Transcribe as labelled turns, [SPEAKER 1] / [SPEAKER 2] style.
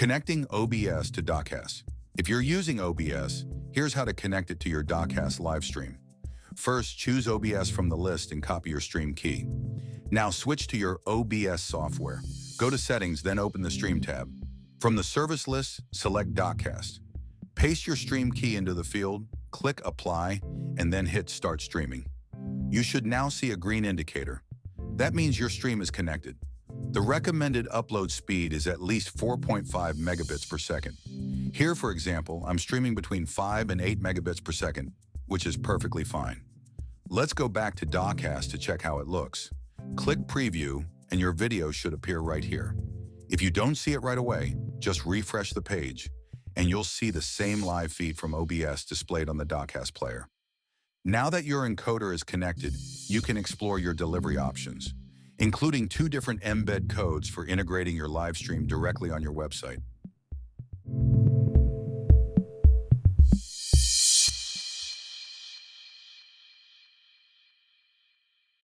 [SPEAKER 1] Connecting OBS to Dacast. If you're using OBS, here's how to connect it to your Dacast live stream. First, choose OBS from the list and copy your stream key. Now switch to your OBS software. Go to Settings, then open the Stream tab. From the service list, select Dacast. Paste your stream key into the field, click Apply, and then hit Start Streaming. You should now see a green indicator. That means your stream is connected. The recommended upload speed is at least 4.5 megabits per second. Here, for example, I'm streaming between 5 and 8 megabits per second, which is perfectly fine. Let's go back to Dacast to check how it looks. Click Preview, and your video should appear right here. If you don't see it right away, just refresh the page, and you'll see the same live feed from OBS displayed on the Dacast player. Now that your encoder is connected, you can explore your delivery options, including 2 different embed codes for integrating your live stream directly on your website.